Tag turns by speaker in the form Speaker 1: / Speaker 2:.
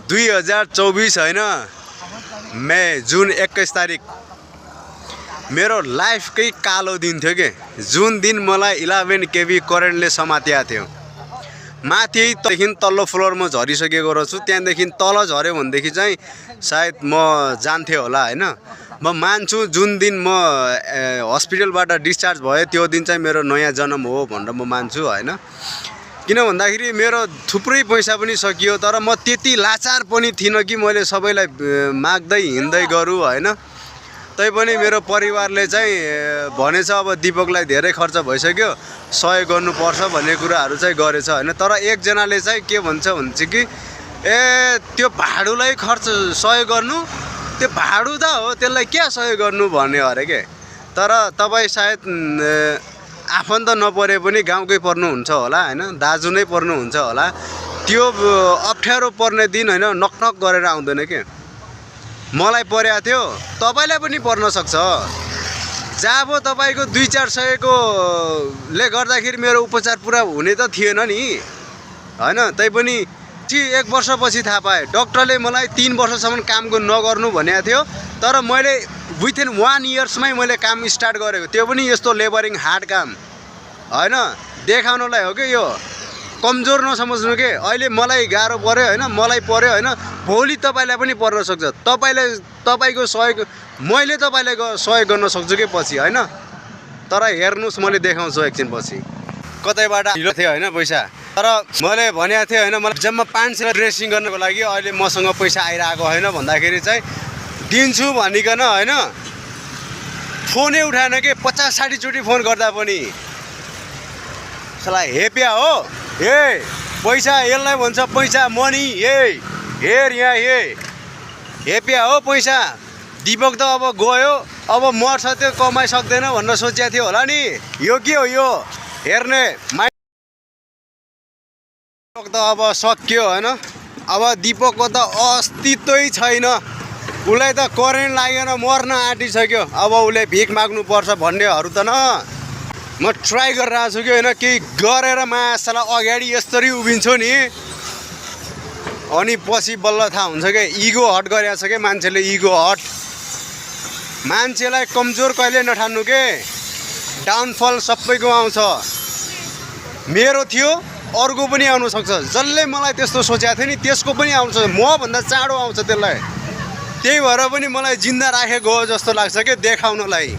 Speaker 1: 2024 हैन मे जुन 21 तारिक मेरो लाइफकै कालो दिन थियो के। जुन दिन मलाई 11 केबी करेन्टले समातेको थियो। माथि तदेखि तल्लो फ्लोरमा झरिसकेको रहेछु। त्यहाँदेखि तल झर्यो भनेदेखि चाहिँ सायद म जान्थे होला हैन। म मान्छु जुन दिन म हस्पिटलबाट डिस्चार्ज भयो त्यो दिन चाहिँ मेरो नयाँ जन्म हो भनेर म मान्छु हैन। किन भन्दाखेरि मेरो थुप्रै पैसा पनि सकियो, तर म त्यति लाचार पनि थिइनँ कि मैले सबैलाई माग्दै हिँड्दै गरौँ हैन। तैपनि मेरो परिवारले चाहिँ भनेछ अब दीपकलाई धेरै खर्च भइसक्यो, सहयोग गर्नुपर्छ भन्ने कुराहरू चाहिँ गरेछ हैन। तर एकजनाले चाहिँ के भन्छ कि त्यो भाडुलाई खर्च सहयोग गर्नु, त्यो भाडु त हो त्यसलाई क्या सहयोग गर्नु भन्ने अरे के। तर तपाईँ सायद आफन्त नपरे पनि गाउँकै पर्नुहुन्छ होला हैन, दाजु नै पर्नुहुन्छ होला। त्यो अप्ठ्यारो पर्ने दिन हैन नकनक गरेर आउँदैन के। मलाई परेको थियो, तपाईलाई पनि पर्न सक्छ। जब तपाईको 2-400 को ले गर्दाखेरि मेरो उपचार पुरा हुने त थिएन नि हैन। तैपनि 1 वर्षपछि थाहा पाएँ डाक्टरले मलाई 3 वर्षसम्म काम नगर्नु भनेको थियो। तर मैले विथिन 1 इयर्समै मैले काम स्टार्ट गरेको, त्यो पनि यस्तो लेबरिङ हार्ड काम हैन। देखाउनलाई हो के, यो कमजोर नसमझ्नु के। अहिले मलाई गाह्रो पर्यो हैन, मलाई पर्यो हैन, भोलि तपाईलाई पनि पर्न सक्छ। तपाईको सहयोग मैले तपाईलाई सहयोग गर्न सक्छु के पछि हैन। तर हेर्नुस् मैले देखाउँछु एकछिन पछि। कतैबाट हिलो थियो हैन पैसा, तर मैले भनेको थिएँ हैन मलाई जम्मा 500 ड्रेसिङ गर्नको लागि अहिले मसँग पैसा आइरहेको हैन भन्दाखेरि चाहिँ दिन्छु भनिकन हैन फोनै उठाएन के। 50-60 चोटि फोन गर्दा पनि सला हेप्या हो। ए पैसा यसलाई भन्छ पैसा मनी। हेर यहाँ हेप्या हो पैसा। दीपक त अब गयो, अब मर्छ, त्यो कमाइ सक्दैन भनेर सोचेको थियो होला नि। यो के हो यो हेर्ने त अब सक्यो हैन। अब दीपकको त अस्तित्वै छैन। उसलाई त करेन्ट लागेर मर्न आँटिसक्यो। अब उसले भिख माग्नु पर्छ भन्नेहरू त न। म ट्राई गरिरहेको छु कि हैन, केही गरेर मासला अगाडि यसरी उभिन्छु नि, अनि पछि बल्ल थाहा हुन्छ के। इगो हट गरेको छ के मान्छेले, इगो हट। मान्छेलाई कमजोर कहिले नठान्नु के। डाउनफल सबैको आउँछ। मेरो थियो, अरूको पनि आउन सक्छ। जसले मलाई त्यस्तो सोचेको थियो नि त्यसको पनि आउँछ, म भन्दा चाँडो आउँछ त्यसलाई। त्यही भएर पनि मलाई जिन्दा राखेको हो जस्तो लाग्छ के देखाउनलाई।